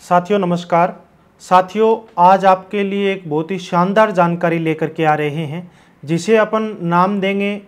साथियों नमस्कार। साथियों आज आपके लिए एक बहुत ही शानदार जानकारी लेकर के आ रहे हैं, जिसे अपन नाम देंगे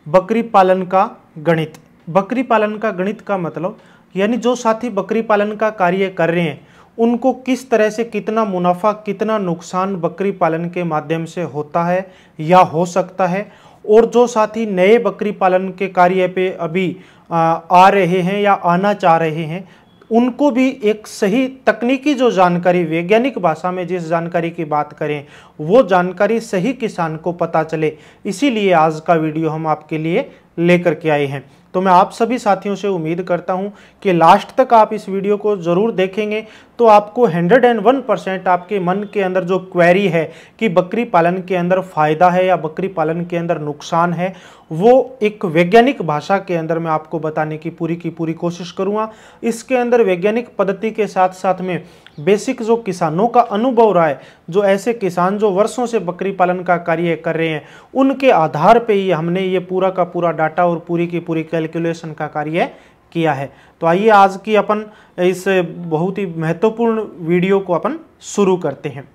बकरी पालन का गणित। बकरी पालन का गणित का मतलब यानी जो साथी बकरी पालन का कार्य कर रहे हैं उनको किस तरह से कितना मुनाफा कितना नुकसान बकरी पालन के माध्यम से होता है या हो सकता है, और जो साथी नए बकरी पालन के कार्य पे अभी आ रहे हैं या आना चाह रहे हैं उनको भी एक सही तकनीकी जो जानकारी, वैज्ञानिक भाषा में जिस जानकारी की बात करें वो जानकारी सही किसान को पता चले, इसीलिए आज का वीडियो हम आपके लिए लेकर के आए हैं। तो मैं आप सभी साथियों से उम्मीद करता हूं कि लास्ट तक आप इस वीडियो को ज़रूर देखेंगे तो आपको 101% आपके मन के अंदर जो क्वेरी है कि बकरी पालन के अंदर फ़ायदा है या बकरी पालन के अंदर नुकसान है, वो एक वैज्ञानिक भाषा के अंदर मैं आपको बताने की पूरी कोशिश करूँगा। इसके अंदर वैज्ञानिक पद्धति के साथ साथ में बेसिक जो किसानों का अनुभव रहा है, जो ऐसे किसान जो वर्षों से बकरी पालन का कार्य कर रहे हैं, उनके आधार पे ही हमने ये पूरा का पूरा डाटा और पूरी की पूरी कैलकुलेशन का कार्य किया है। तो आइए आज की अपन इस बहुत ही महत्वपूर्ण वीडियो को अपन शुरू करते हैं।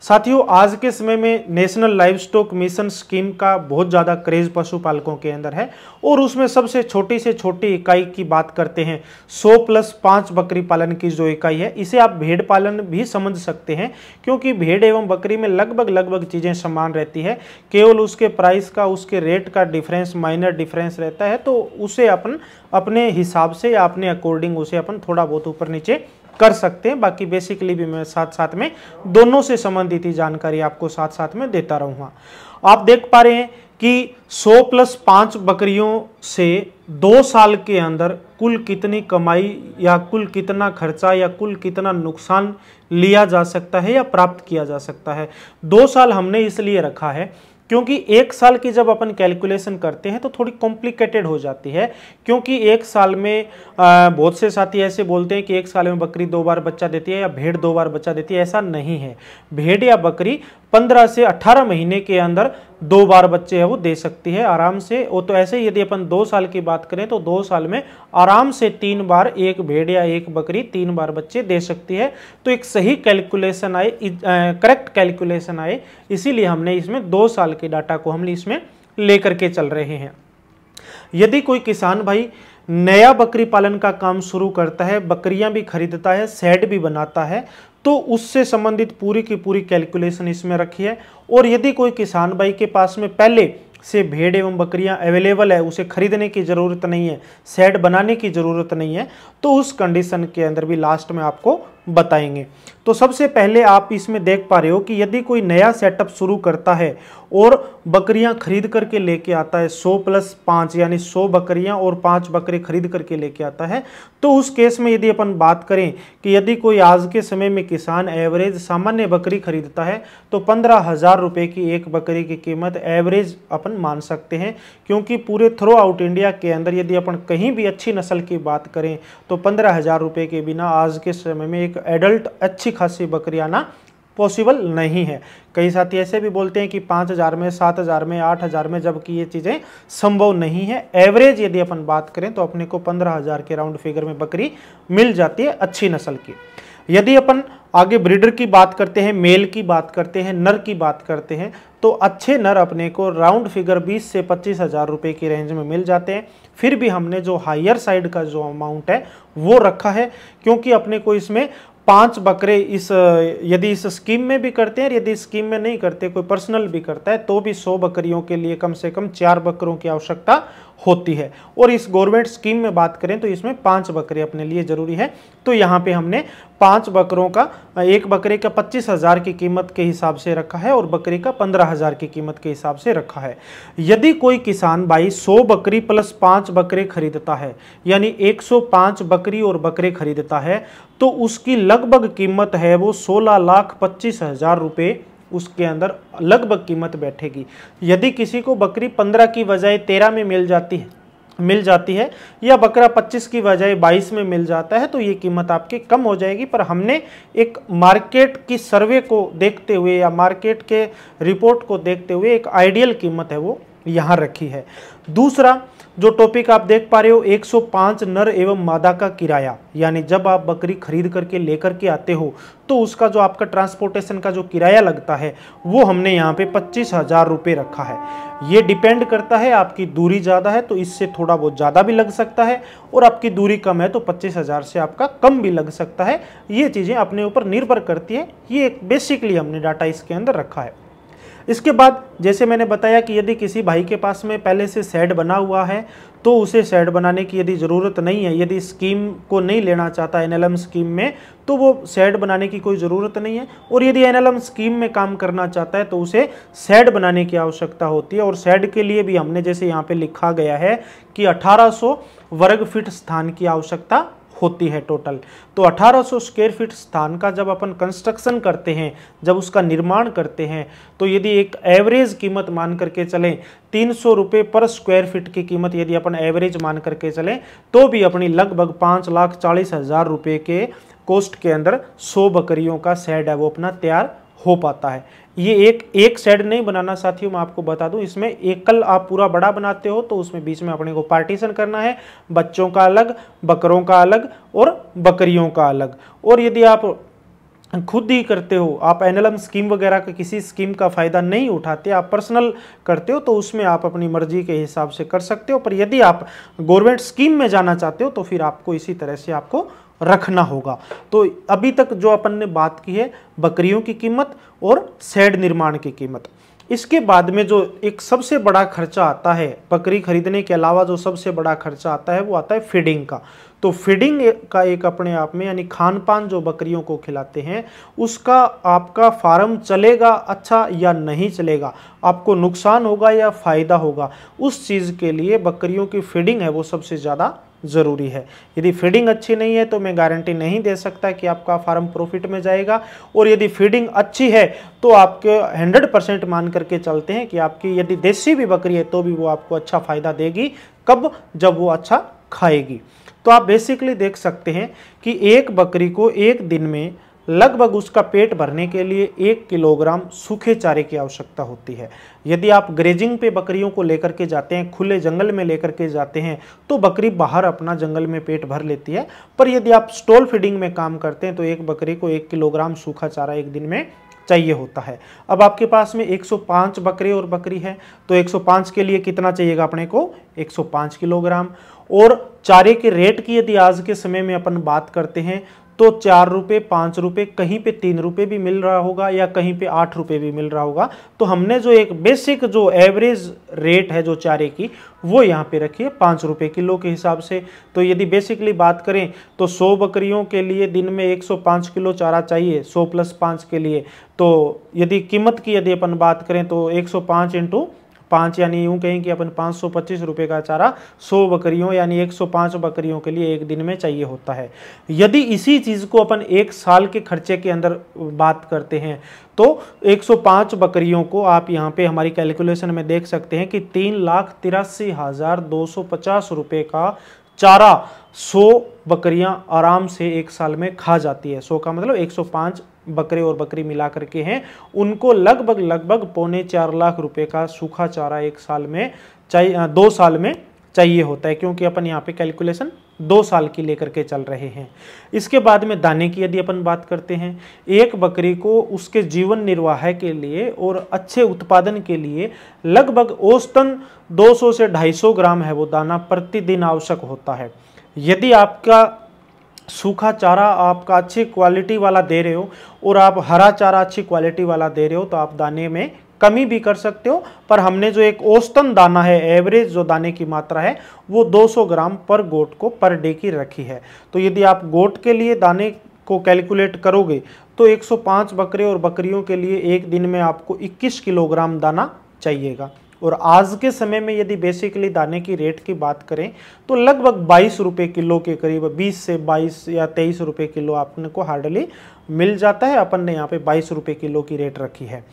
साथियों आज के समय में national live stock mission scheme का बहुत ज़्यादा क्रेज पशुपालकों के अंदर है, और उसमें सबसे छोटी से छोटी इकाई की बात करते हैं 100+5 बकरी पालन की जो इकाई है, इसे आप भेड़ पालन भी समझ सकते हैं, क्योंकि भेड़ एवं बकरी में लगभग चीज़ें समान रहती है, केवल उसके प्राइस का उसके रेट का डिफरेंस माइनर डिफरेंस रहता है। तो उसे अपन अपने हिसाब से या अपने अकॉर्डिंग उसे अपन थोड़ा बहुत ऊपर नीचे कर सकते हैं। बाकी बेसिकली भी मैं साथ में दोनों से संबंधित ही जानकारी आपको साथ में देता रहूँगा। आप देख पा रहे हैं कि 100+5 बकरियों से 2 साल के अंदर कुल कितनी कमाई या कुल कितना खर्चा या कुल कितना नुकसान लिया जा सकता है या प्राप्त किया जा सकता है। 2 साल हमने इसलिए रखा है क्योंकि 1 साल की जब अपन कैलकुलेशन करते हैं तो थोड़ी कॉम्प्लिकेटेड हो जाती है, क्योंकि 1 साल में बहुत से साथी ऐसे बोलते हैं कि 1 साल में बकरी 2 बार बच्चा देती है या भेड़ 2 बार बच्चा देती है। ऐसा नहीं है। भेड़ या बकरी 15 से 18 महीने के अंदर 2 बार बच्चे है वो दे सकती है आराम से। वो तो ऐसे ही यदि अपन 2 साल की बात करें तो 2 साल में आराम से 3 बार एक भेड़ या एक बकरी 3 बार बच्चे दे सकती है। तो एक सही कैलकुलेशन आए, करेक्ट कैलकुलेशन आए, इसीलिए हमने इसमें 2 साल के डाटा को हम इसमें लेकर के चल रहे हैं। यदि कोई किसान भाई नया बकरी पालन का काम शुरू करता है, बकरियां भी खरीदता है, शेड भी बनाता है, तो उससे संबंधित पूरी की पूरी कैलकुलेशन इसमें रखी है। और यदि कोई किसान भाई के पास में पहले से भेड़ एवं बकरियां अवेलेबल है, उसे खरीदने की ज़रूरत नहीं है, शेड बनाने की ज़रूरत नहीं है, तो उस कंडीशन के अंदर भी लास्ट में आपको बताएंगे। तो सबसे पहले आप इसमें देख पा रहे हो कि यदि कोई नया सेटअप शुरू करता है और बकरियां खरीद करके लेके आता है 100+5 यानी 100 बकरियां और 5 बकरे खरीद करके लेके आता है, तो उस केस में यदि अपन बात करें कि यदि कोई आज के समय में किसान एवरेज सामान्य बकरी खरीदता है तो 15,000 रुपये की एक बकरी की कीमत एवरेज अपन मान सकते हैं। क्योंकि पूरे थ्रू आउट इंडिया के अंदर यदि अपन कहीं भी अच्छी नस्ल की बात करें तो 15,000 रुपये के बिना आज के समय में एक एडल्ट अच्छी खासी बकरी आना पॉसिबल नहीं है। कई साथी ऐसे भी बोलते हैं कि 5,000 में, 7,000 में, 8,000 में, जबकि ये चीज़ें संभव नहीं है। एवरेज यदि अपन बात करें तो अपने को 15,000 के राउंड फिगर में बकरी मिल जाती है अच्छी नस्ल की। यदि अपन आगे ब्रीडर की बात करते हैं, मेल की बात करते हैं, नर की बात करते हैं, तो अच्छे नर अपने को राउंड फिगर 20 से 25,000 रुपये की रेंज में मिल जाते हैं। फिर भी हमने जो हायर साइड का जो अमाउंट है वो रखा है, क्योंकि अपने को इसमें 5 बकरे यदि इस स्कीम में भी करते हैं, यदि स्कीम में नहीं करते, कोई पर्सनल भी करता है, तो भी 100 बकरियों के लिए कम से कम 4 बकरों की आवश्यकता होती है। और इस गवर्नमेंट स्कीम में बात करें तो इसमें 5 बकरे अपने लिए जरूरी है। तो यहाँ पे हमने 5 बकरों का, एक बकरे का 25,000 की कीमत के हिसाब से रखा है और बकरी का 15,000 की कीमत के हिसाब से रखा है। यदि कोई किसान भाई 100 बकरी प्लस 5 बकरे खरीदता है, यानी 105 बकरी और बकरे खरीदता है, तो उसकी लगभग कीमत है वो 16,25,000 रुपये उसके अंदर लगभग कीमत बैठेगी। यदि किसी को बकरी 15 की बजाय 13 में मिल जाती है या बकरा 25 की बजाय 22 में मिल जाता है, तो ये कीमत आपकी कम हो जाएगी। पर हमने एक मार्केट की सर्वे को देखते हुए या मार्केट के रिपोर्ट को देखते हुए एक आइडियल कीमत है वो यहाँ रखी है। दूसरा, जो टॉपिक आप देख पा रहे हो 105 नर एवं मादा का किराया, यानी जब आप बकरी खरीद करके लेकर के आते हो तो उसका जो आपका ट्रांसपोर्टेशन का जो किराया लगता है वो हमने यहाँ पे 25,000 रुपये रखा है। ये डिपेंड करता है, आपकी दूरी ज़्यादा है तो इससे थोड़ा बहुत ज़्यादा भी लग सकता है, और आपकी दूरी कम है तो 25,000 से आपका कम भी लग सकता है। ये चीज़ें अपने ऊपर निर्भर करती है। ये एक बेसिकली हमने डाटा इसके अंदर रखा है। इसके बाद जैसे मैंने बताया कि यदि किसी भाई के पास में पहले से शेड बना हुआ है तो उसे शेड बनाने की यदि ज़रूरत नहीं है, यदि स्कीम को नहीं लेना चाहता एनएलएम स्कीम में, तो वो शेड बनाने की कोई ज़रूरत नहीं है। और यदि एनएलएम स्कीम में काम करना चाहता है तो उसे शेड बनाने की आवश्यकता होती है। और शेड के लिए भी हमने जैसे यहाँ पे लिखा गया है कि 1800 वर्ग फीट स्थान की आवश्यकता होती है टोटल। तो 1800 स्क्वायर फीट स्थान का जब अपन कंस्ट्रक्शन करते हैं, जब उसका निर्माण करते हैं, तो यदि एक एवरेज कीमत मान करके चलें 300 रुपये पर स्क्वायर फीट की कीमत यदि अपन एवरेज मान करके चलें तो भी अपनी लगभग 5,40,000 रुपये के कॉस्ट के अंदर 100 बकरियों का शेड है वो अपना तैयार हो पाता है। ये एक शेड नहीं बनाना साथियों, मैं आपको बता दूं, इसमें एकल आप पूरा बड़ा बनाते हो तो उसमें बीच में अपने को पार्टीशन करना है, बच्चों का अलग, बकरों का अलग और बकरियों का अलग। और यदि आप खुद ही करते हो, आप एनएलएम स्कीम वगैरह का किसी स्कीम का फ़ायदा नहीं उठाते, आप पर्सनल करते हो तो उसमें आप अपनी मर्जी के हिसाब से कर सकते हो। पर यदि आप गवर्नमेंट स्कीम में जाना चाहते हो तो फिर आपको इसी तरह से आपको रखना होगा। तो अभी तक जो अपन ने बात की है बकरियों की कीमत और शेड निर्माण की कीमत। इसके बाद में जो एक सबसे बड़ा खर्चा आता है बकरी खरीदने के अलावा, जो सबसे बड़ा खर्चा आता है वो आता है फीडिंग का। तो फीडिंग का एक अपने आप में, यानी खान पान जो बकरियों को खिलाते हैं उसका आपका फार्म चलेगा अच्छा या नहीं चलेगा, आपको नुकसान होगा या फ़ायदा होगा, उस चीज़ के लिए बकरियों की फीडिंग है वो सबसे ज़्यादा ज़रूरी है। यदि फीडिंग अच्छी नहीं है तो मैं गारंटी नहीं दे सकता कि आपका फार्म प्रॉफिट में जाएगा। और यदि फीडिंग अच्छी है तो आपके 100% मान करके चलते हैं कि आपकी यदि देसी भी बकरी है तो भी वो आपको अच्छा फ़ायदा देगी। कब? जब वो अच्छा खाएगी। तो आप बेसिकली देख सकते हैं कि एक बकरी को एक दिन में लगभग उसका पेट भरने के लिए 1 किलोग्राम सूखे चारे की आवश्यकता होती है। यदि आप ग्रेजिंग पे बकरियों को लेकर के जाते हैं, खुले जंगल में लेकर के जाते हैं, तो बकरी बाहर अपना जंगल में पेट भर लेती है। पर यदि आप स्टॉल फीडिंग में काम करते हैं तो एक बकरी को 1 किलोग्राम सूखा चारा एक दिन में चाहिए होता है। अब आपके पास में 105 बकरे और बकरी है तो 105 के लिए कितना चाहिएगा अपने को? 105 किलोग्राम। और चारे के रेट की यदि आज के समय में अपन बात करते हैं तो 4 रुपये, 5 रुपये, कहीं पे 3 रुपये भी मिल रहा होगा या कहीं पे 8 रुपये भी मिल रहा होगा। तो हमने जो एक बेसिक जो एवरेज रेट है जो चारे की वो यहाँ पे रखी है 5 रुपये किलो के हिसाब से। तो यदि बेसिकली बात करें तो 100 बकरियों के लिए दिन में 105 किलो चारा चाहिए, 100 + 5 के लिए। तो यदि कीमत की यदि अपन बात करें तो 105 × 5 यानी यूँ कहें कि अपन 525 रुपये का चारा 100 बकरियों यानी 105 बकरियों के लिए एक दिन में चाहिए होता है। यदि इसी चीज़ को अपन 1 साल के खर्चे के अंदर बात करते हैं तो 105 बकरियों को आप यहाँ पे हमारी कैलकुलेशन में देख सकते हैं कि 3,83,250 रुपये का चारा 100 बकरियां आराम से एक साल में खा जाती है। 100 का मतलब 105 बकरे और बकरी मिला करके हैं, उनको लगभग 3.25 लाख रुपए का सूखा चारा एक साल में चाहिए, 2 साल में चाहिए होता है, क्योंकि अपन यहाँ पे कैलकुलेशन 2 साल की लेकर के चल रहे हैं। इसके बाद में दाने की यदि अपन बात करते हैं, एक बकरी को उसके जीवन निर्वाह के लिए और अच्छे उत्पादन के लिए लगभग औसतन 200 से 250 ग्राम है वो दाना प्रतिदिन आवश्यक होता है। यदि आपका सूखा चारा आपका अच्छी क्वालिटी वाला दे रहे हो और आप हरा चारा अच्छी क्वालिटी वाला दे रहे हो तो आप दाने में कमी भी कर सकते हो। पर हमने जो एक औसतन दाना है, एवरेज जो दाने की मात्रा है वो 200 ग्राम पर गोट को पर डे की रखी है। तो यदि आप गोट के लिए दाने को कैलकुलेट करोगे तो 105 बकरे और बकरियों के लिए एक दिन में आपको 21 किलोग्राम दाना चाहिएगा। और आज के समय में यदि बेसिकली दाने की रेट की बात करें तो लगभग 22 रुपये किलो के करीब, 20 से 22 या 23 रुपये किलो आपने को हार्डली मिल जाता है। अपन ने यहाँ पे 22 रुपये किलो की रेट रखी है।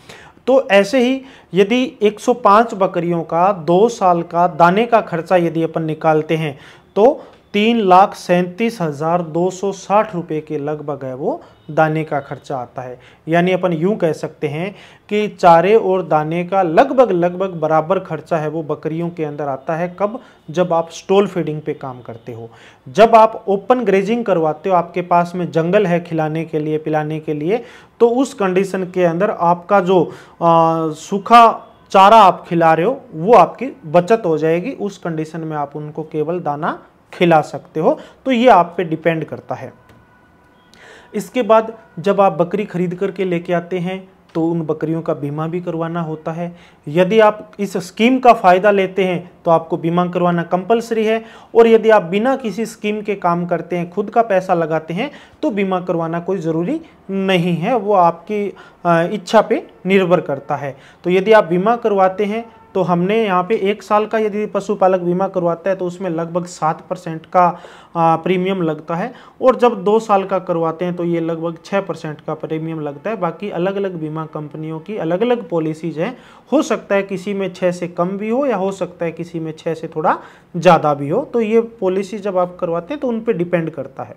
तो ऐसे ही यदि 105 बकरियों का 2 साल का दाने का खर्चा यदि अपन निकालते हैं तो 3,37,260 रुपये के लगभग है वो दाने का खर्चा आता है। यानी अपन यूं कह सकते हैं कि चारे और दाने का लगभग बराबर खर्चा है वो बकरियों के अंदर आता है। कब? जब आप स्टॉल फीडिंग पे काम करते हो। जब आप ओपन ग्रेजिंग करवाते हो, आपके पास में जंगल है खिलाने के लिए पिलाने के लिए, तो उस कंडीशन के अंदर आपका जो सूखा चारा आप खिला रहे हो वो आपकी बचत हो जाएगी। उस कंडीशन में आप उनको केवल दाना खिला सकते हो। तो ये आप पे डिपेंड करता है। इसके बाद जब आप बकरी खरीद करके लेके आते हैं तो उन बकरियों का बीमा भी करवाना होता है। यदि आप इस स्कीम का फ़ायदा लेते हैं तो आपको बीमा करवाना कंपलसरी है, और यदि आप बिना किसी स्कीम के काम करते हैं, खुद का पैसा लगाते हैं, तो बीमा करवाना कोई ज़रूरी नहीं है, वो आपकी इच्छा पे निर्भर करता है। तो यदि आप बीमा करवाते हैं तो हमने यहाँ पे 1 साल का यदि पशुपालक बीमा करवाता है तो उसमें लगभग 7% का प्रीमियम लगता है, और जब 2 साल का करवाते हैं तो ये लगभग 6% का प्रीमियम लगता है। बाकी अलग अलग बीमा कंपनियों की अलग अलग पॉलिसीज हैं। हो सकता है किसी में 6 से कम भी हो, या हो सकता है किसी में 6 से थोड़ा ज़्यादा भी हो। तो ये पॉलिसी जब आप करवाते हैं तो उन पर डिपेंड करता है।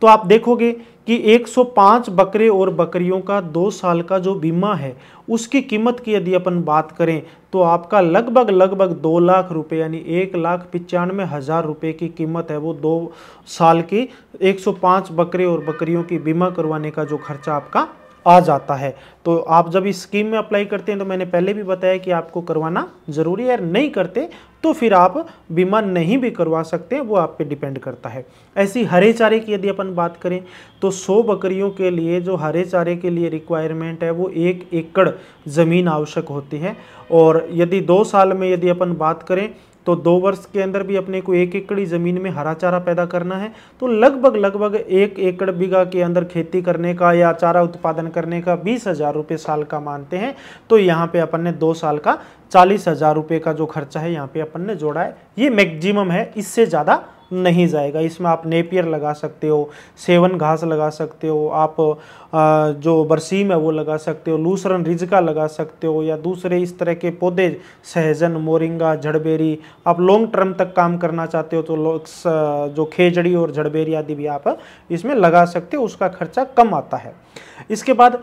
तो आप देखोगे कि 105 बकरे और बकरियों का 2 साल का जो बीमा है उसकी कीमत की यदि अपन बात करें तो आपका लगभग 2 लाख रुपए यानी 1,95,000 रुपये की कीमत है वो 2 साल की 105 बकरे और बकरियों की बीमा करवाने का जो खर्चा आपका आ जाता है। तो आप जब इस स्कीम में अप्लाई करते हैं तो मैंने पहले भी बताया कि आपको करवाना ज़रूरी है, नहीं करते तो फिर आप बीमा नहीं भी करवा सकते, वो आप पे डिपेंड करता है। ऐसी हरे चारे की यदि अपन बात करें तो 100 बकरियों के लिए जो हरे चारे के लिए रिक्वायरमेंट है वो 1 एकड़ ज़मीन आवश्यक होती है, और यदि 2 साल में यदि अपन बात करें तो 2 वर्ष के अंदर भी अपने को 1 एकड़ ज़मीन में हरा चारा पैदा करना है, तो लगभग 1 एकड़ बीघा के अंदर खेती करने का या चारा उत्पादन करने का 20,000 रुपये साल का मानते हैं। तो यहाँ पे अपन ने 2 साल का 40,000 रुपये का जो खर्चा है यहाँ पे अपन ने जोड़ा है। ये मैक्सिमम है, इससे ज़्यादा नहीं जाएगा। इसमें आप नेपियर लगा सकते हो, सेवन घास लगा सकते हो, आप जो बरसीम है वो लगा सकते हो, लूसरन रिजका लगा सकते हो, या दूसरे इस तरह के पौधे सहजन, मोरिंगा, झड़बेरी, आप लॉन्ग टर्म तक काम करना चाहते हो तो जो खेजड़ी और झड़बेरी आदि भी आप इसमें लगा सकते हो, उसका खर्चा कम आता है। इसके बाद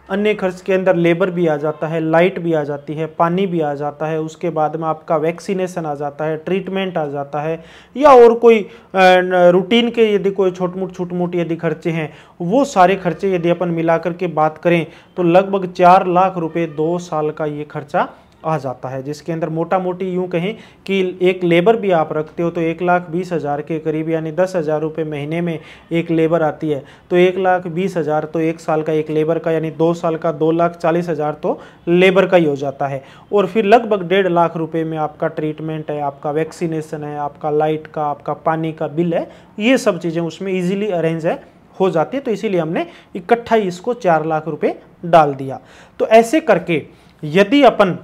अन्य खर्च के अंदर लेबर भी आ जाता है, लाइट भी आ जाती है, पानी भी आ जाता है, उसके बाद में आपका वैक्सीनेशन आ जाता है, ट्रीटमेंट आ जाता है, या और कोई रूटीन के यदि कोई छोट मोट यदि खर्चे हैं, वो सारे खर्चे यदि अपन मिलाकर के बात करें तो लगभग 4 लाख रुपए 2 साल का ये खर्चा आ जाता है, जिसके अंदर मोटा मोटी यूँ कहें कि एक लेबर भी आप रखते हो तो 1,20,000 के करीब यानी 10,000 रुपये महीने में एक लेबर आती है। तो 1,20,000 तो 1 साल का एक लेबर का, यानी 2 साल का 2,40,000 तो लेबर का ही हो जाता है। और फिर लगभग 1.5 लाख रुपये में आपका ट्रीटमेंट है, आपका वैक्सीनेशन है, आपका लाइट का, आपका पानी का बिल है, ये सब चीज़ें उसमें ईजिली अरेंज हो जाती है। तो इसीलिए हमने इकट्ठा ही इसको 4 लाख रुपये डाल दिया। तो ऐसे करके यदि अपन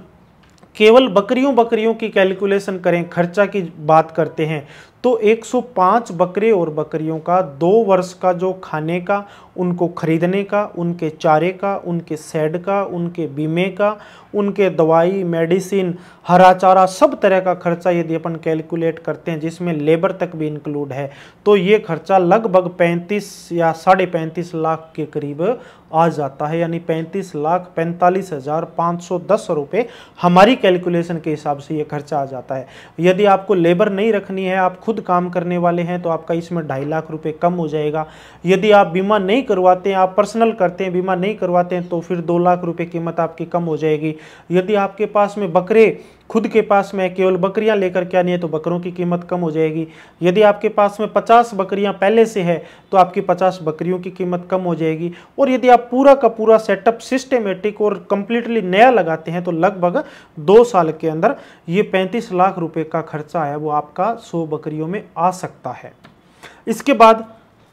केवल बकरियों की कैलकुलेशन करें, खर्चा की बात करते हैं, तो 105 बकरे और बकरियों का 2 वर्ष का जो खाने का, उनको खरीदने का, उनके चारे का, उनके शेड का, उनके बीमे का, उनके दवाई, मेडिसिन, हरा चारा, सब तरह का खर्चा यदि अपन कैलकुलेट करते हैं जिसमें लेबर तक भी इंक्लूड है, तो ये खर्चा लगभग 35 या 35.5 लाख के करीब आ जाता है। यानी 35,45,510 रुपये हमारी कैलकुलेशन के हिसाब से ये खर्चा आ जाता है। यदि आपको लेबर नहीं रखनी है, आप खुद काम करने वाले हैं, तो आपका इसमें 2.5 लाख रुपये कम हो जाएगा। यदि आप बीमा नहीं करवाते हैं, आप पर्सनल करते हैं, बीमा नहीं करवाते हैं, तो फिर 2 लाख रुपये कीमत आपकी कम हो जाएगी। यदि आपके पास में बकरे खुद के पास में केवल बकरियां लेकर के आनी है तो बकरों की कीमत कम हो जाएगी। यदि आपके पास में 50 बकरियां पहले से है तो आपकी 50 बकरियों की कीमत कम हो जाएगी। और यदि आप पूरा का पूरा सेटअप सिस्टमेटिक और कंप्लीटली नया लगाते हैं तो लगभग 2 साल के अंदर ये 35 लाख रुपए का खर्चा है वो आपका 100 बकरियों में आ सकता है। इसके बाद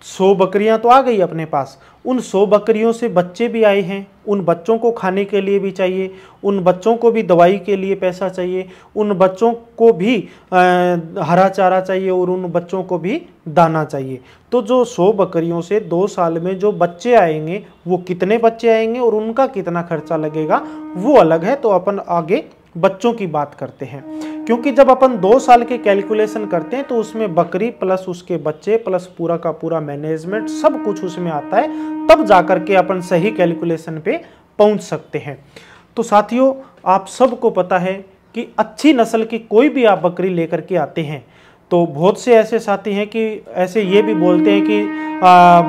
100 बकरियां तो आ गई अपने पास, उन 100 बकरियों से बच्चे भी आए हैं, उन बच्चों को खाने के लिए भी चाहिए, उन बच्चों को भी दवाई के लिए पैसा चाहिए, उन बच्चों को भी हरा चारा चाहिए, और उन बच्चों को भी दाना चाहिए। तो जो 100 बकरियों से 2 साल में जो बच्चे आएंगे वो कितने बच्चे आएंगे और उनका कितना खर्चा लगेगा वो अलग है, तो अपन आगे बच्चों की बात करते हैं, क्योंकि जब अपन 2 साल के कैलकुलेशन करते हैं तो उसमें बकरी प्लस उसके बच्चे प्लस पूरा का पूरा मैनेजमेंट सब कुछ उसमें आता है, तब जाकर के अपन सही कैलकुलेशन पे पहुंच सकते हैं। तो साथियों, आप सबको पता है कि अच्छी नस्ल की कोई भी आप बकरी लेकर के आते हैं तो बहुत से ऐसे साथी हैं कि ऐसे ये भी बोलते हैं कि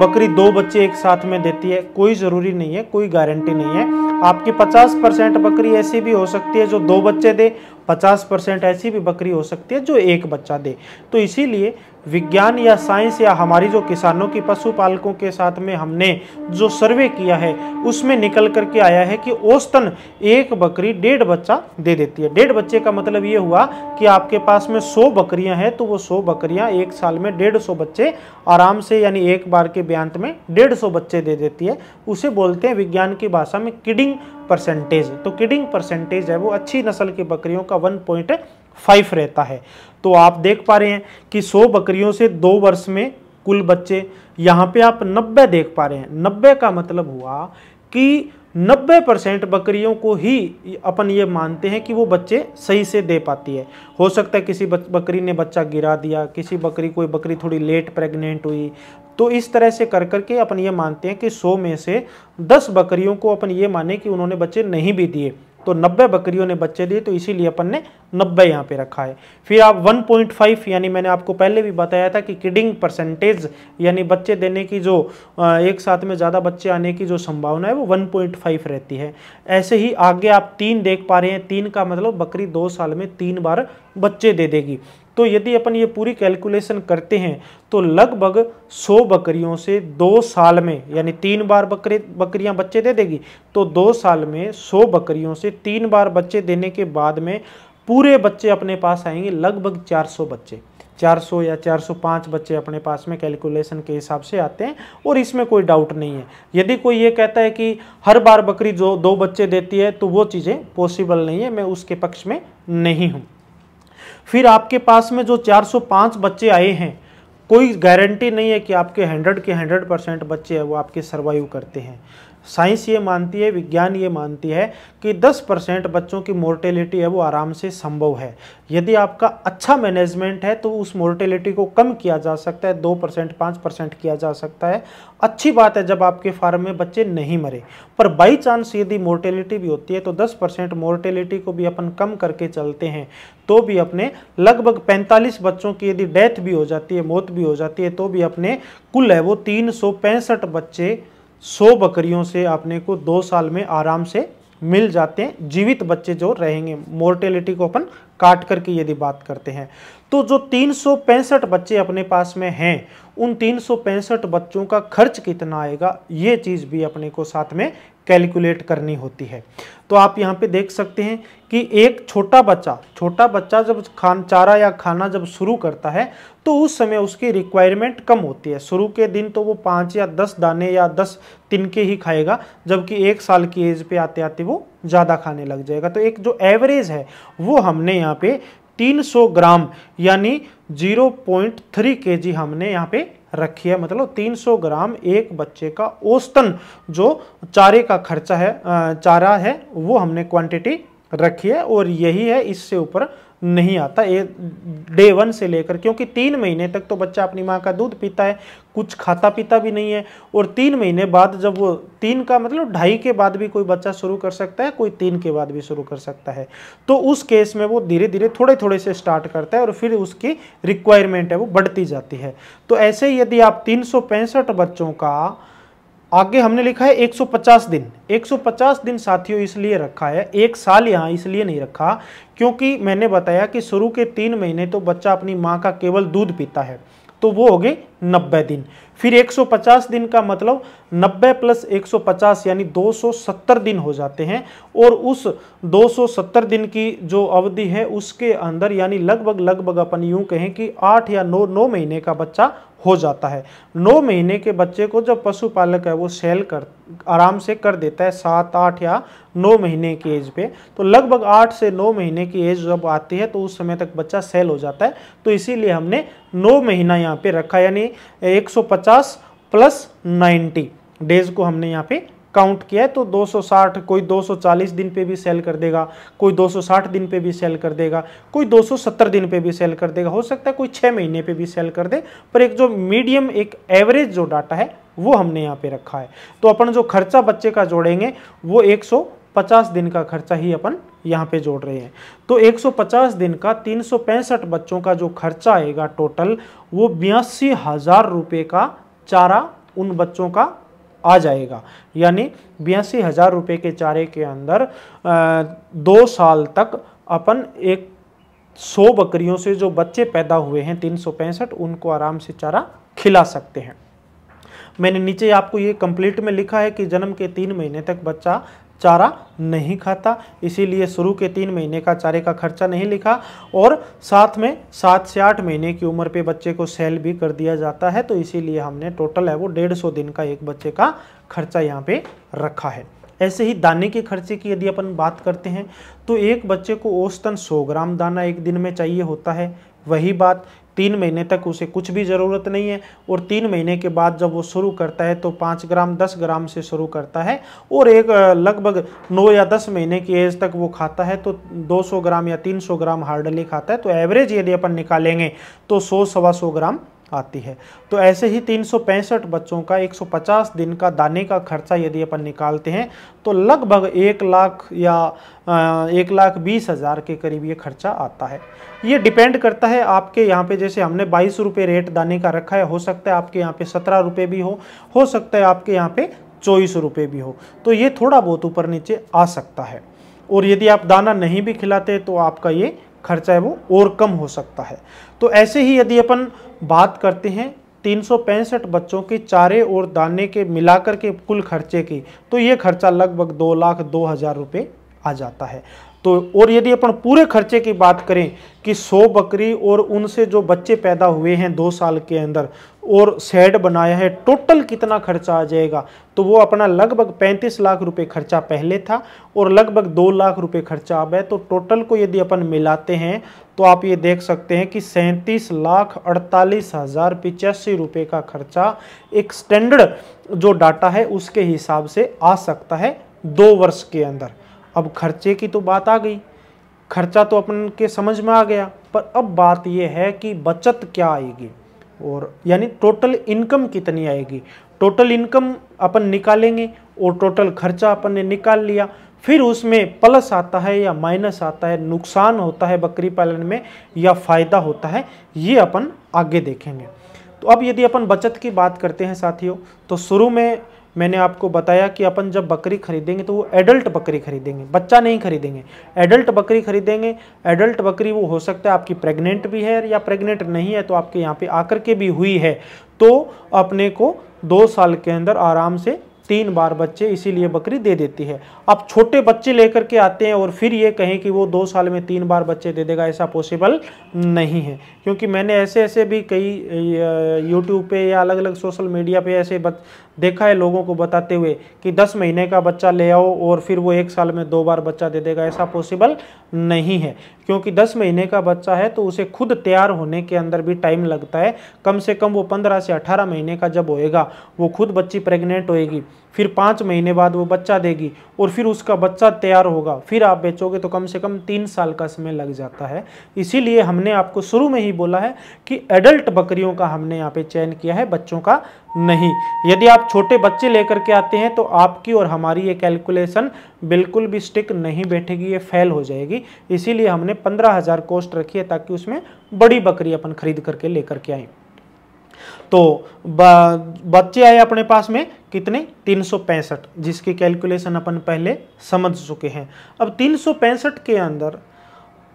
बकरी 2 बच्चे एक साथ में देती है। कोई ज़रूरी नहीं है, कोई गारंटी नहीं है। आपकी 50% बकरी ऐसी भी हो सकती है जो 2 बच्चे दे, 50% ऐसी भी बकरी हो सकती है जो 1 बच्चा दे। तो इसीलिए विज्ञान या साइंस या हमारी जो किसानों की पशुपालकों के साथ में हमने जो सर्वे किया है उसमें निकल करके आया है कि औसतन 1 बकरी 1.5 बच्चा दे देती है। 1.5 बच्चे का मतलब ये हुआ कि आपके पास में 100 बकरियां हैं तो वो 100 बकरियां 1 साल में 150 बच्चे आराम से, यानी एक बार के ब्यांत में 150 बच्चे दे देती है। उसे बोलते हैं विज्ञान की भाषा में किडिंग परसेंटेज। तो किडिंग परसेंटेज है वो अच्छी नस्ल की बकरियों का 1.5 रहता है। तो आप देख पा रहे हैं कि 100 बकरियों से 2 वर्ष में कुल बच्चे, यहाँ पे आप 90 देख पा रहे हैं। 90 का मतलब हुआ कि 90% बकरियों को ही अपन ये मानते हैं कि वो बच्चे सही से दे पाती है। हो सकता है किसी बकरी ने बच्चा गिरा दिया, कोई बकरी थोड़ी लेट प्रेग्नेंट हुई, तो इस तरह से कर करके अपन ये मानते हैं कि 100 में से 10 बकरियों को अपन ये माने कि उन्होंने बच्चे नहीं भी दिए, तो 90 बकरियों ने बच्चे दिए, तो इसीलिए अपन ने 90 यहाँ पे रखा है। फिर आप 1.5, यानी मैंने आपको पहले भी बताया था कि किडिंग परसेंटेज यानी बच्चे देने की जो एक साथ में ज़्यादा बच्चे आने की जो संभावना है वो 1.5 रहती है। ऐसे ही आगे आप 3 देख पा रहे हैं। 3 का मतलब बकरी 2 साल में 3 बार बच्चे दे देगी। तो यदि अपन ये पूरी कैलकुलेशन करते हैं तो लगभग 100 बकरियों से 2 साल में, यानी 3 बार बकरियां बच्चे दे देगी, तो 2 साल में 100 बकरियों से 3 बार बच्चे देने के बाद में पूरे बच्चे अपने पास आएंगे लगभग 400 बच्चे, 400 या 405 बच्चे अपने पास में कैलकुलेशन के हिसाब से आते हैं। और इसमें कोई डाउट नहीं है। यदि कोई ये कहता है कि हर बार बकरी जो 2 बच्चे देती है तो वो चीज़ें पॉसिबल नहीं है, मैं उसके पक्ष में नहीं हूँ। फिर आपके पास में जो 405 बच्चे आए हैं, कोई गारंटी नहीं है कि आपके 100% बच्चे हैं वो आपके सर्वाइव करते हैं। साइंस ये मानती है, विज्ञान ये मानती है कि 10% बच्चों की मोर्टेलिटी है वो आराम से संभव है। यदि आपका अच्छा मैनेजमेंट है तो उस मोर्टेलिटी को कम किया जा सकता है, 2% 5% किया जा सकता है। अच्छी बात है जब आपके फार्म में बच्चे नहीं मरे। पर बाई चांस यदि मोर्टेलिटी भी होती है तो 10% मोर्टेलिटी को भी अपन कम करके चलते हैं तो भी अपने लगभग 45 बच्चों की यदि डेथ भी हो जाती है, मौत भी हो जाती है, तो भी अपने कुल है वो 365 बच्चे 100 बकरियों से अपने को 2 साल में आराम से मिल जाते हैं। जीवित बच्चे जो रहेंगे, मोर्टेलिटी को अपन काट करके यदि बात करते हैं तो जो 365 बच्चे अपने पास में हैं, उन 365 बच्चों का खर्च कितना आएगा ये चीज़ भी अपने को साथ में कैलकुलेट करनी होती है। तो आप यहाँ पे देख सकते हैं कि एक छोटा बच्चा जब चारा या खाना जब शुरू करता है तो उस समय उसकी रिक्वायरमेंट कम होती है। शुरू के दिन तो वो 5 या 10 दाने या 10 तिनके ही खाएगा, जबकि 1 साल की एज पे आते आते वो ज़्यादा खाने लग जाएगा। तो एक जो एवरेज है वो हमने यहाँ पे 300 ग्राम यानी 0.3 kg हमने यहाँ पे रखी है। मतलब 300 ग्राम एक बच्चे का औसतन जो चारे का खर्चा है, चारा है, वो हमने क्वांटिटी रखी है। और यही है, इससे ऊपर नहीं आता डे 1 से लेकर, क्योंकि 3 महीने तक तो बच्चा अपनी माँ का दूध पीता है, कुछ खाता पीता भी नहीं है। और 3 महीने बाद जब वो 3 का मतलब 2.5 के बाद भी कोई बच्चा शुरू कर सकता है, कोई 3 के बाद भी शुरू कर सकता है। तो उस केस में वो धीरे धीरे थोड़े थोड़े से स्टार्ट करता है और फिर उसकी रिक्वायरमेंट है वो बढ़ती जाती है। तो ऐसे ही यदि आप 365 बच्चों का, आगे हमने लिखा है 150 दिन, 150 दिन साथियों इसलिए रखा है, 1 साल यहाँ इसलिए नहीं रखा क्योंकि मैंने बताया कि शुरू के 3 महीने तो बच्चा अपनी माँ का केवल दूध पीता है, तो वो हो गए 90 दिन। फिर 150 दिन का मतलब 90 + 150 यानी 270 दिन हो जाते हैं। और उस 270 दिन की जो अवधि है उसके अंदर यानी लगभग अपन यूं कहें कि 8 या 9 महीने का बच्चा हो जाता है। 9 महीने के बच्चे को जब पशुपालक है वो सेल आराम से कर देता है 7, 8 या 9 महीने की एज पे, तो लगभग 8 से 9 महीने की एज जब आती है तो उस समय तक बच्चा सेल हो जाता है। तो इसीलिए हमने 9 महीना यहाँ पे रखा, यानी 150 + 90 डेज को हमने यहाँ पे काउंट किया है तो 260, कोई 240 दिन पे भी सेल कर देगा, कोई 260 दिन पे भी सेल कर देगा, कोई 270 दिन पे भी सेल कर देगा, हो सकता है कोई 6 महीने पे भी सेल कर दे, पर एक जो मीडियम, एक एवरेज जो डाटा है वो हमने यहाँ पे रखा है। तो अपन जो खर्चा बच्चे का जोड़ेंगे वो 150 दिन का खर्चा ही अपन यहाँ पे जोड़ रहे हैं। तो 150 दिन का 365 बच्चों का जो खर्चा आएगा टोटल, वो 82,000 रुपये का चारा उन बच्चों का आ जाएगा। यानी 82,000 रुपये के चारे के अंदर 2 साल तक अपन 100 बकरियों से जो बच्चे पैदा हुए हैं 365, उनको आराम से चारा खिला सकते हैं। मैंने नीचे आपको ये कंप्लीट में लिखा है कि जन्म के 3 महीने तक बच्चा चारा नहीं खाता, इसीलिए शुरू के 3 महीने का चारे का खर्चा नहीं लिखा, और साथ में 7 से 8 महीने की उम्र पे बच्चे को सेल भी कर दिया जाता है, तो इसीलिए हमने टोटल है वो 150 दिन का एक बच्चे का खर्चा यहाँ पे रखा है। ऐसे ही दाने के खर्चे की यदि अपन बात करते हैं तो एक बच्चे को औसतन 100 ग्राम दाना एक दिन में चाहिए होता है। वही बात 3 महीने तक उसे कुछ भी ज़रूरत नहीं है, और 3 महीने के बाद जब वो शुरू करता है तो 5 ग्राम 10 ग्राम से शुरू करता है, और एक लगभग 9 या 10 महीने की एज तक वो खाता है तो 200 ग्राम या 300 ग्राम हार्डली खाता है। तो एवरेज यदि अपन निकालेंगे तो 100-125 ग्राम आती है। तो ऐसे ही 365 बच्चों का 150 दिन का दाने का खर्चा यदि अपन निकालते हैं तो लगभग 1 लाख या 1,20,000 के करीब ये खर्चा आता है। ये डिपेंड करता है आपके यहाँ पे, जैसे हमने 22 रुपये रेट दाने का रखा है, हो सकता है आपके यहाँ पे 17 रुपये भी हो सकता है आपके यहाँ पे 24 रुपये भी हो, तो ये थोड़ा बहुत ऊपर नीचे आ सकता है। और यदि आप दाना नहीं भी खिलाते तो आपका ये खर्चा है वो और कम हो सकता है। तो ऐसे ही यदि अपन बात करते हैं 365 बच्चों के चारे और दाने के मिलाकर के कुल खर्चे की, तो ये खर्चा लगभग 2,02,000 रुपये आ जाता है। तो और यदि अपन पूरे खर्चे की बात करें कि 100 बकरी और उनसे जो बच्चे पैदा हुए हैं 2 साल के अंदर और शेड बनाया है, टोटल कितना खर्चा आ जाएगा, तो वो अपना लगभग 35 लाख रुपए खर्चा पहले था और लगभग 2 लाख रुपए खर्चा अब है। तो टोटल को यदि अपन मिलाते हैं तो आप ये देख सकते हैं कि 37,48,085 रुपये का खर्चा एक स्टैंडर्ड जो डाटा है उसके हिसाब से आ सकता है 2 वर्ष के अंदर। अब खर्चे की तो बात आ गई, खर्चा तो अपन के समझ में आ गया, पर अब बात यह है कि बचत क्या आएगी, और यानी टोटल इनकम कितनी आएगी। टोटल इनकम अपन निकालेंगे और टोटल खर्चा अपन ने निकाल लिया, फिर उसमें प्लस आता है या माइनस आता है, नुकसान होता है बकरी पालन में या फ़ायदा होता है, ये अपन आगे देखेंगे। तो अब यदि अपन बचत की बात करते हैं साथियों, तो शुरू में मैंने आपको बताया कि अपन जब बकरी खरीदेंगे तो वो एडल्ट बकरी खरीदेंगे, बच्चा नहीं खरीदेंगे, एडल्ट बकरी खरीदेंगे। एडल्ट बकरी वो हो सकता है आपकी प्रेग्नेंट भी है या प्रेग्नेंट नहीं है तो आपके यहाँ पे आकर के भी हुई है, तो अपने को 2 साल के अंदर आराम से 3 बार बच्चे इसीलिए बकरी दे देती है। अब छोटे बच्चे लेकर के आते हैं और फिर ये कहें कि वो 2 साल में 3 बार बच्चे दे देगा, ऐसा पॉसिबल नहीं है, क्योंकि मैंने ऐसे भी कई यूट्यूब पे या अलग अलग सोशल मीडिया पे ऐसे देखा है लोगों को बताते हुए कि 10 महीने का बच्चा ले आओ और फिर वो 1 साल में 2 बार बच्चा दे देगा। ऐसा पॉसिबल नहीं है, क्योंकि 10 महीने का बच्चा है तो उसे खुद तैयार होने के अंदर भी टाइम लगता है। कम से कम वो 15 से 18 महीने का जब होएगा वो खुद बच्ची प्रेग्नेंट होएगी, फिर 5 महीने बाद वो बच्चा देगी और फिर उसका बच्चा तैयार होगा, फिर आप बेचोगे तो कम से कम 3 साल का समय लग जाता है। इसीलिए हमने आपको शुरू में ही बोला है कि एडल्ट बकरियों का हमने यहाँ पे चयन किया है, बच्चों का नहीं। यदि आप छोटे बच्चे लेकर के आते हैं तो आपकी और हमारी ये कैलकुलेशन बिल्कुल भी स्टिक नहीं बैठेगी, ये फेल हो जाएगी। इसीलिए हमने 15,000 कॉस्ट रखी है ताकि उसमें बड़ी बकरी अपन खरीद करके लेकर के आए। तो बच्चे आए अपने पास में कितने, 365, जिसकी कैलकुलेशन अपन पहले समझ चुके हैं। अब 365 के अंदर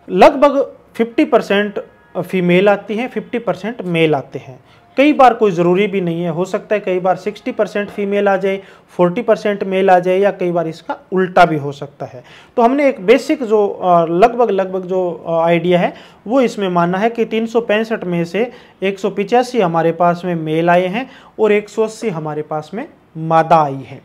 लगभग 50% फीमेल आती हैं, 50% मेल आते हैं। कई बार कोई ज़रूरी भी नहीं है, हो सकता है कई बार 60% फीमेल आ जाए, 40% मेल आ जाए, या कई बार इसका उल्टा भी हो सकता है। तो हमने एक बेसिक जो लगभग जो आइडिया है वो इसमें माना है कि 365 में से 185 हमारे पास में मेल आए हैं और 180 हमारे पास में मादा आई है।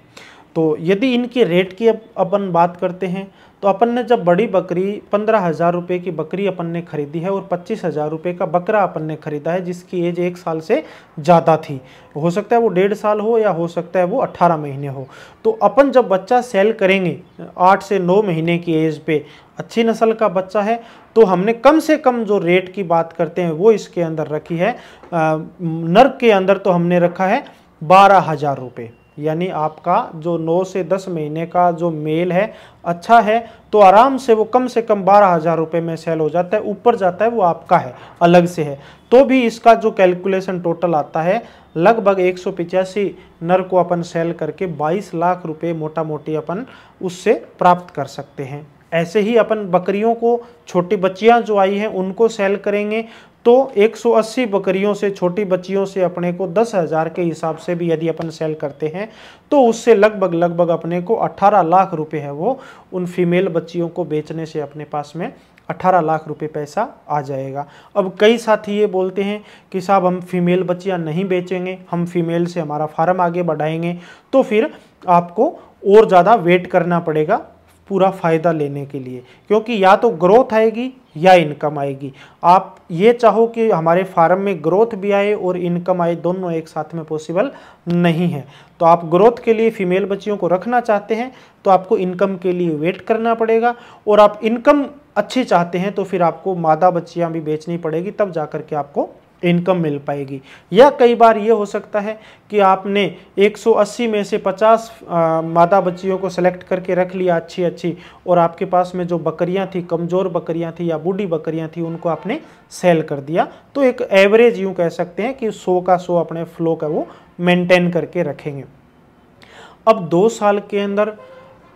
तो यदि इनके रेट की अपन बात करते हैं तो अपन ने जब बड़ी बकरी 15,000 रुपये की बकरी अपन ने खरीदी है और 25,000 रुपये का बकरा अपन ने खरीदा है जिसकी एज 1 साल से ज़्यादा थी, हो सकता है वो 1.5 साल हो या हो सकता है वो 18 महीने हो। तो अपन जब बच्चा सेल करेंगे 8 से 9 महीने की एज पे, अच्छी नस्ल का बच्चा है, तो हमने कम से कम जो रेट की बात करते हैं वो इसके अंदर रखी है। नर के अंदर तो हमने रखा है 12,000 रुपये, यानी आपका जो 9 से 10 महीने का जो मेल है अच्छा है तो आराम से वो कम 12,000 रुपये में सेल हो जाता है। ऊपर जाता है वो आपका है, अलग से है। तो भी इसका जो कैलकुलेशन टोटल आता है लगभग 185 नर को अपन सेल करके 22 लाख रुपए मोटा मोटी अपन उससे प्राप्त कर सकते हैं। ऐसे ही अपन बकरियों को, छोटी बच्चियां जो आई हैं उनको सेल करेंगे तो 180 बकरियों से, छोटी बच्चियों से अपने को 10,000 के हिसाब से भी यदि अपन सेल करते हैं तो उससे लगभग अपने को 18 लाख रुपए है वो उन फीमेल बच्चियों को बेचने से अपने पास में 18 लाख रुपए पैसा आ जाएगा। अब कई साथी ये बोलते हैं कि साहब हम फीमेल बच्चियां नहीं बेचेंगे, हम फीमेल से हमारा फार्म आगे बढ़ाएंगे, तो फिर आपको और ज़्यादा वेट करना पड़ेगा पूरा फ़ायदा लेने के लिए, क्योंकि या तो ग्रोथ आएगी या इनकम आएगी। आप ये चाहो कि हमारे फार्म में ग्रोथ भी आए और इनकम आए, दोनों एक साथ में पॉसिबल नहीं है। तो आप ग्रोथ के लिए फीमेल बच्चियों को रखना चाहते हैं तो आपको इनकम के लिए वेट करना पड़ेगा, और आप इनकम अच्छी चाहते हैं तो फिर आपको मादा बच्चियां भी बेचनी पड़ेगी, तब जाकर के आपको इनकम मिल पाएगी। या कई बार ये हो सकता है कि आपने 180 में से 50 मादा बच्चियों को सेलेक्ट करके रख लिया अच्छी, और आपके पास में जो बकरियां थी, कमज़ोर बकरियां थी या बूढ़ी बकरियां थी, उनको आपने सेल कर दिया। तो एक एवरेज यूँ कह सकते हैं कि 100 का 100 अपने फ्लो का वो मेंटेन करके रखेंगे। अब 2 साल के अंदर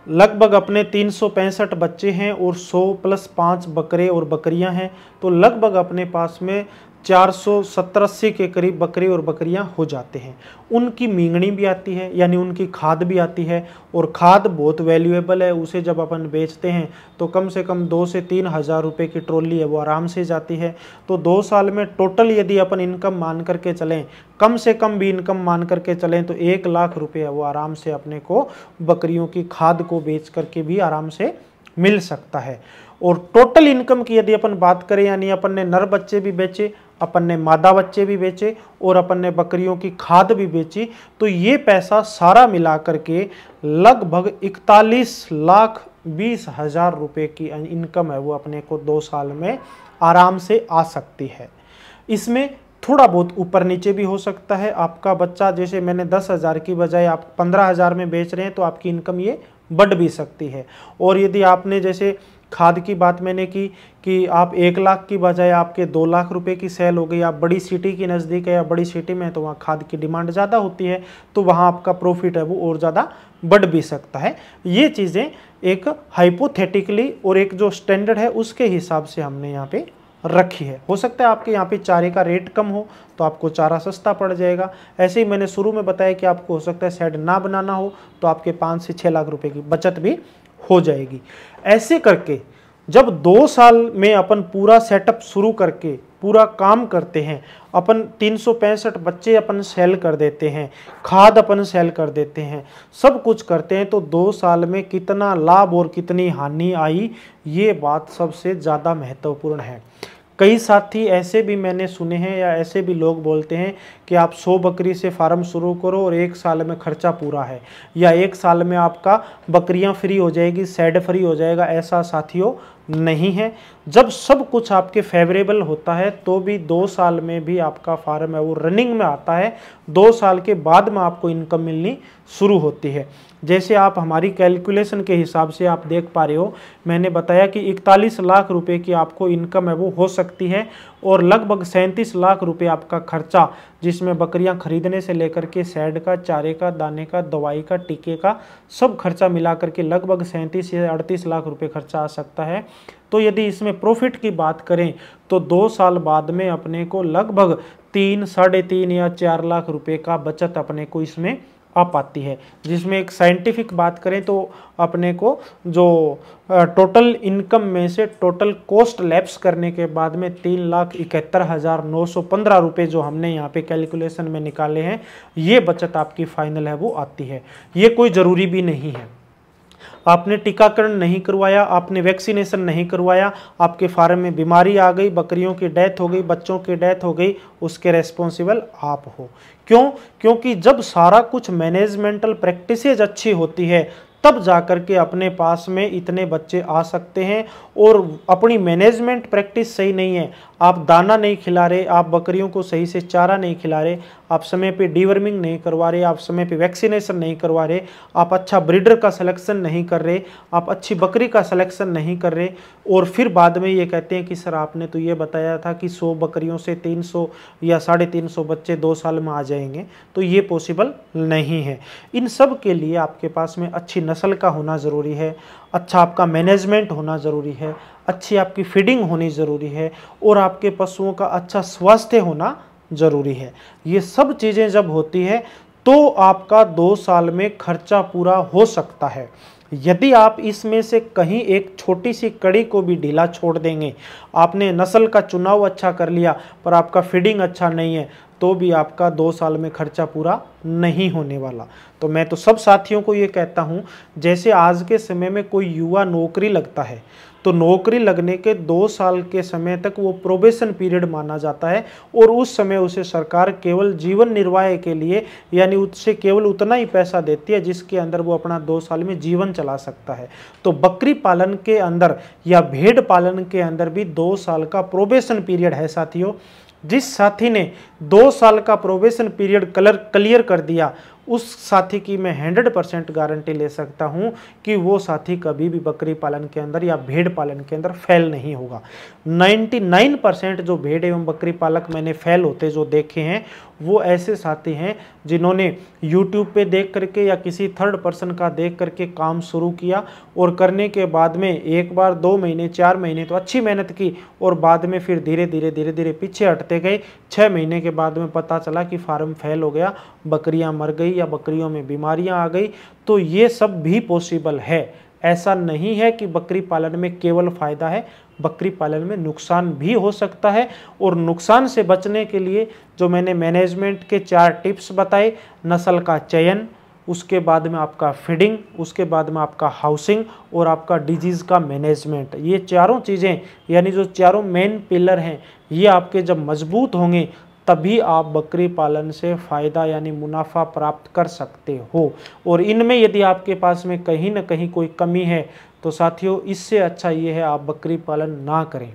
लगभग अपने 365 बच्चे हैं और 100 + 5 बकरे और बकरियां हैं, तो लगभग अपने पास में 470-80 के करीब बकरे और बकरियां हो जाते हैं। उनकी मींगनी भी आती है, यानी उनकी खाद भी आती है, और खाद बहुत वैल्यूएबल है। उसे जब अपन बेचते हैं तो कम से कम 2 से 3 हज़ार रुपये की ट्रॉली है वो आराम से जाती है। तो 2 साल में टोटल यदि अपन इनकम मान करके चलें, कम से कम भी इनकम मान करके चलें, तो 1 लाख रुपये है वो आराम से अपने को बकरियों की खाद को बेच करके भी आराम से मिल सकता है। और टोटल इनकम की यदि अपन बात करें, यानी अपन ने नर बच्चे भी बेचे, अपन ने मादा बच्चे भी बेचे और अपन ने बकरियों की खाद भी बेची, तो ये पैसा सारा मिला करके लगभग 41,20,000 रुपये की इनकम है वो अपने को 2 साल में आराम से आ सकती है। इसमें थोड़ा बहुत ऊपर नीचे भी हो सकता है। आपका बच्चा, जैसे मैंने 10,000 की बजाय आप 15,000 में बेच रहे हैं, तो आपकी इनकम ये बढ़ भी सकती है। और यदि आपने, जैसे खाद की बात मैंने की कि आप 1 लाख की बजाय आपके 2 लाख रुपए की सेल हो गई, आप बड़ी सिटी के नज़दीक है या बड़ी सिटी में है तो वहाँ खाद की डिमांड ज़्यादा होती है, तो वहाँ आपका प्रॉफिट है वो और ज़्यादा बढ़ भी सकता है। ये चीज़ें एक हाइपोथेटिकली और एक जो स्टैंडर्ड है उसके हिसाब से हमने यहाँ पे रखी है। हो सकता है आपके यहाँ पे चारे का रेट कम हो तो आपको चारा सस्ता पड़ जाएगा। ऐसे ही मैंने शुरू में बताया कि आपको हो सकता है शेड ना बनाना हो तो आपके 5 से 6 लाख रुपए की बचत भी हो जाएगी। ऐसे करके जब 2 साल में अपन पूरा सेटअप शुरू करके पूरा काम करते हैं, अपन 365 बच्चे अपन सेल कर देते हैं, खाद अपन सेल कर देते हैं, सब कुछ करते हैं, तो 2 साल में कितना लाभ और कितनी हानि आई, ये बात सबसे ज़्यादा महत्वपूर्ण है। कई साथी ऐसे भी मैंने सुने हैं या ऐसे भी लोग बोलते हैं कि आप 100 बकरी से फार्म शुरू करो और 1 साल में खर्चा पूरा है, या 1 साल में आपका बकरियां फ्री हो जाएगी, शेड फ्री हो जाएगा। ऐसा साथियों नहीं है। जब सब कुछ आपके फेवरेबल होता है तो भी 2 साल में भी आपका फार्म है वो रनिंग में आता है। 2 साल के बाद में आपको इनकम मिलनी शुरू होती है। जैसे आप हमारी कैलकुलेशन के हिसाब से आप देख पा रहे हो, मैंने बताया कि 41 लाख रुपए की आपको इनकम है वो हो सकती है, और लगभग 37 लाख रुपए आपका खर्चा, जिसमें बकरियां खरीदने से लेकर के शेड का, चारे का, दाने का, दवाई का, टीके का सब खर्चा मिला करके लगभग 37 से 38 लाख रुपए खर्चा आ सकता है। तो यदि इसमें प्रॉफिट की बात करें तो 2 साल बाद में अपने को लगभग 3, 3.5 या 4 लाख रुपए का बचत अपने को इसमें आ पाती है, जिसमें एक साइंटिफिक बात करें तो अपने को जो टोटल इनकम में से टोटल कॉस्ट लैप्स करने के बाद में 3,71,915 रुपये जो हमने यहाँ पे कैलकुलेशन में निकाले हैं, ये बचत आपकी फाइनल है वो आती है। ये कोई ज़रूरी भी नहीं है, आपने टीकाकरण नहीं करवाया, आपने वैक्सीनेशन नहीं करवाया, आपके फार्म में बीमारी आ गई, बकरियों की डेथ हो गई, बच्चों की डेथ हो गई, उसके रेस्पॉन्सिबल आप हो। क्यों? क्योंकि जब सारा कुछ मैनेजमेंटल प्रैक्टिसेज अच्छी होती है तब जाकर के अपने पास में इतने बच्चे आ सकते हैं। और अपनी मैनेजमेंट प्रैक्टिस सही नहीं है, आप दाना नहीं खिला रहे, आप बकरियों को सही से चारा नहीं खिला रहे, आप समय पे डीवर्मिंग नहीं करवा रहे, आप समय पे वैक्सीनेशन नहीं करवा रहे, आप अच्छा ब्रीडर का सिलेक्शन नहीं कर रहे, आप अच्छी बकरी का सिलेक्शन नहीं कर रहे, और फिर बाद में ये कहते हैं कि सर आपने तो ये बताया था कि 100 बकरियों से 300 या 350 बच्चे 2 साल में आ जाएंगे, तो ये पॉसिबल नहीं है। इन सब के लिए आपके पास में अच्छी नस्ल का होना ज़रूरी है, अच्छा आपका मैनेजमेंट होना ज़रूरी है, अच्छी आपकी फीडिंग होनी ज़रूरी है, और आपके पशुओं का अच्छा स्वास्थ्य होना ज़रूरी है। ये सब चीज़ें जब होती है तो आपका 2 साल में खर्चा पूरा हो सकता है। यदि आप इसमें से कहीं एक छोटी सी कड़ी को भी ढीला छोड़ देंगे, आपने नस्ल का चुनाव अच्छा कर लिया पर आपका फीडिंग अच्छा नहीं है, तो भी आपका 2 साल में खर्चा पूरा नहीं होने वाला। तो मैं तो सब साथियों को ये कहता हूँ, जैसे आज के समय में कोई युवा नौकरी लगता है तो नौकरी लगने के 2 साल के समय तक वो प्रोबेशन पीरियड माना जाता है, और उस समय उसे सरकार केवल जीवन निर्वाह के लिए यानी उससे केवल उतना ही पैसा देती है जिसके अंदर वो अपना 2 साल में जीवन चला सकता है। तो बकरी पालन के अंदर या भेड़ पालन के अंदर भी 2 साल का प्रोबेशन पीरियड है साथियों। जिस साथी ने 2 साल का प्रोबेशन पीरियड क्लियर कर दिया, उस साथी की मैं 100% गारंटी ले सकता हूं कि वो साथी कभी भी बकरी पालन के अंदर या भेड़ पालन के अंदर फेल नहीं होगा। 99% जो भेड़ एवं बकरी पालक मैंने फेल होते जो देखे हैं, वो ऐसे साथी हैं जिन्होंने YouTube पे देख करके या किसी थर्ड पर्सन का देख करके काम शुरू किया, और करने के बाद में 1 बार 2 महीने 4 महीने तो अच्छी मेहनत की, और बाद में फिर धीरे धीरे पीछे हटते गए। 6 महीने के बाद में पता चला कि फार्म फेल हो गया, बकरियां मर गई या बकरियों में बीमारियां आ गई। तो ये सब भी पॉसिबल है। ऐसा नहीं है कि बकरी पालन में केवल फायदा है, बकरी पालन में नुकसान भी हो सकता है। और नुकसान से बचने के लिए जो मैंने मैनेजमेंट के 4 टिप्स बताए, नस्ल का चयन, उसके बाद में आपका फीडिंग, उसके बाद में आपका हाउसिंग और आपका डिजीज़ का मैनेजमेंट, ये चारों चीज़ें यानी जो चारों मेन पिलर हैं, ये आपके जब मजबूत होंगे तभी आप बकरी पालन से फ़ायदा यानी मुनाफा प्राप्त कर सकते हो। और इनमें यदि आपके पास में कहीं ना कहीं कोई कमी है तो साथियों इससे अच्छा ये है आप बकरी पालन ना करें।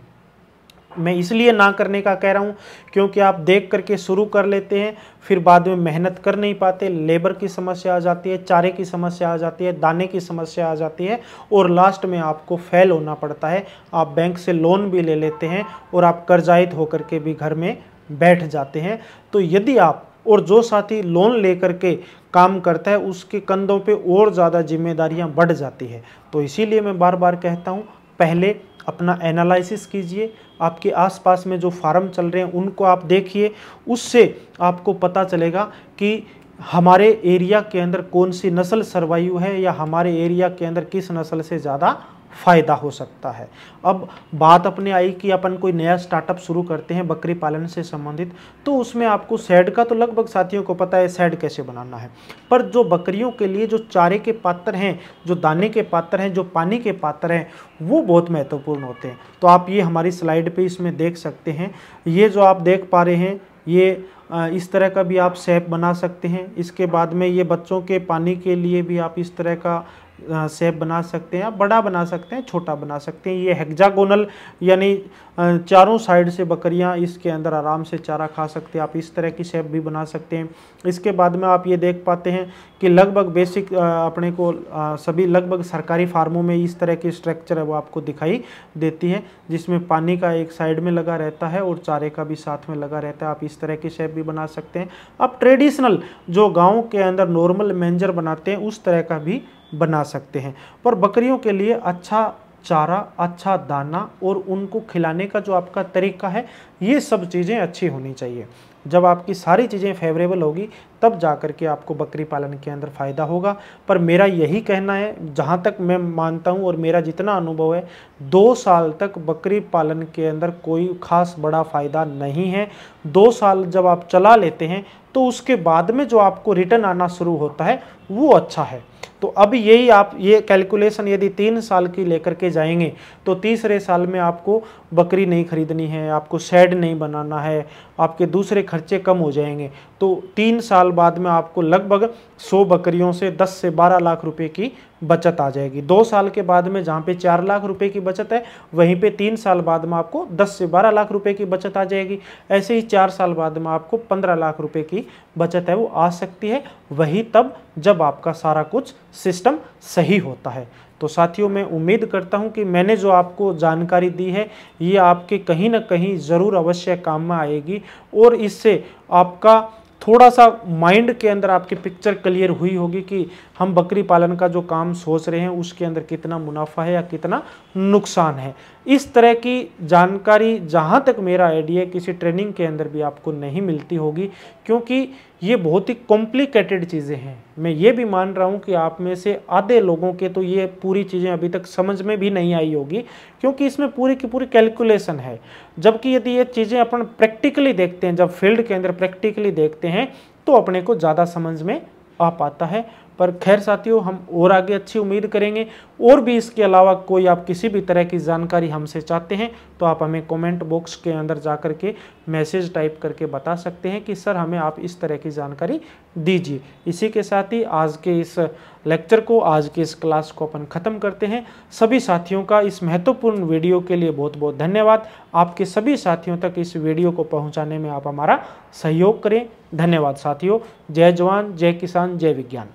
मैं इसलिए ना करने का कह रहा हूँ क्योंकि आप देख करके शुरू कर लेते हैं, फिर बाद में मेहनत कर नहीं पाते, लेबर की समस्या आ जाती है, चारे की समस्या आ जाती है, दाने की समस्या आ जाती है, और लास्ट में आपको फेल होना पड़ता है। आप बैंक से लोन भी ले लेते हैं और आप कर्जायित होकर के भी घर में बैठ जाते हैं। तो यदि आप और जो साथी लोन लेकर के काम करता है उसके कंधों पे और ज़्यादा जिम्मेदारियां बढ़ जाती है। तो इसीलिए मैं बार बार कहता हूं, पहले अपना एनालिसिस कीजिए, आपके आसपास में जो फार्म चल रहे हैं उनको आप देखिए, उससे आपको पता चलेगा कि हमारे एरिया के अंदर कौन सी नस्ल सर्वाइव है या हमारे एरिया के अंदर किस नस्ल से ज़्यादा फ़ायदा हो सकता है। अब बात अपने आई कि अपन कोई नया स्टार्टअप शुरू करते हैं बकरी पालन से संबंधित, तो उसमें आपको शेड का तो लगभग साथियों को पता है शेड कैसे बनाना है, पर जो बकरियों के लिए जो चारे के पात्र हैं, जो दाने के पात्र हैं, जो पानी के पात्र हैं, वो बहुत महत्वपूर्ण होते हैं। तो आप ये हमारी स्लाइड पे इसमें देख सकते हैं, ये जो आप देख पा रहे हैं ये इस तरह का भी आप शेप बना सकते हैं। इसके बाद में ये बच्चों के पानी के लिए भी आप इस तरह का शेप बना सकते हैं, आप बड़ा बना सकते हैं, छोटा बना सकते हैं। ये हेक्सागोनल यानी चारों साइड से बकरियां इसके अंदर आराम से चारा खा सकते हैं, आप इस तरह की शेप भी बना सकते हैं। इसके बाद में आप ये देख पाते हैं कि लगभग बेसिक अपने को सभी लगभग सरकारी फार्मों में इस तरह की स्ट्रक्चर है वो आपको दिखाई देती है, जिसमें पानी का एक साइड में लगा रहता है और चारे का भी साथ में लगा रहता है। आप इस तरह की शेप भी बना सकते हैं। आप ट्रेडिशनल जो गाँव के अंदर नॉर्मल मेंजर बनाते हैं उस तरह का भी बना सकते हैं। पर बकरियों के लिए अच्छा चारा, अच्छा दाना और उनको खिलाने का जो आपका तरीका है, ये सब चीज़ें अच्छी होनी चाहिए। जब आपकी सारी चीज़ें फेवरेबल होगी तब जा कर के आपको बकरी पालन के अंदर फ़ायदा होगा। पर मेरा यही कहना है, जहाँ तक मैं मानता हूँ और मेरा जितना अनुभव है, 2 साल तक बकरी पालन के अंदर कोई ख़ास बड़ा फ़ायदा नहीं है। 2 साल जब आप चला लेते हैं तो उसके बाद में जो आपको रिटर्न आना शुरू होता है वो अच्छा है। तो अब यही आप ये कैलकुलेशन यदि 3 साल की लेकर के जाएंगे तो तीसरे साल में आपको बकरी नहीं खरीदनी है, आपको शेड नहीं बनाना है, आपके दूसरे खर्चे कम हो जाएंगे। तो 3 साल बाद में आपको लगभग 100 बकरियों से 10 से 12 लाख रुपए की बचत आ जाएगी। 2 साल के बाद में जहाँ पे 4 लाख रुपए की बचत है, वहीं पे 3 साल बाद में आपको 10 से 12 लाख रुपए की बचत आ जाएगी। ऐसे ही 4 साल बाद में आपको 15 लाख रुपए की बचत है वो आ सकती है, वही तब जब आपका सारा कुछ सिस्टम सही होता है। तो साथियों, मैं उम्मीद करता हूं कि मैंने जो आपको जानकारी दी है ये आपके कहीं ना कहीं ज़रूर अवश्य काम में आएगी और इससे आपका थोड़ा सा माइंड के अंदर आपकी पिक्चर क्लियर हुई होगी कि हम बकरी पालन का जो काम सोच रहे हैं उसके अंदर कितना मुनाफा है या कितना नुकसान है। इस तरह की जानकारी जहाँ तक मेरा आइडिया किसी ट्रेनिंग के अंदर भी आपको नहीं मिलती होगी, क्योंकि ये बहुत ही कॉम्प्लिकेटेड चीज़ें हैं। मैं ये भी मान रहा हूँ कि आप में से आधे लोगों के तो ये पूरी चीज़ें अभी तक समझ में भी नहीं आई होगी, क्योंकि इसमें पूरी की पूरी कैलकुलेशन है। जबकि यदि ये चीज़ें अपन प्रैक्टिकली देखते हैं, जब फील्ड के अंदर प्रैक्टिकली देखते हैं तो अपने को ज़्यादा समझ में आ पाता है। पर खैर साथियों, हम और आगे अच्छी उम्मीद करेंगे। और भी इसके अलावा कोई आप किसी भी तरह की जानकारी हमसे चाहते हैं तो आप हमें कमेंट बॉक्स के अंदर जा कर के मैसेज टाइप करके बता सकते हैं कि सर हमें आप इस तरह की जानकारी दीजिए। इसी के साथ ही आज के इस लेक्चर को, आज के इस क्लास को अपन ख़त्म करते हैं। सभी साथियों का इस महत्वपूर्ण वीडियो के लिए बहुत बहुत धन्यवाद। आपके सभी साथियों तक इस वीडियो को पहुँचाने में आप हमारा सहयोग करें। धन्यवाद साथियों। जय जवान, जय किसान, जय विज्ञान।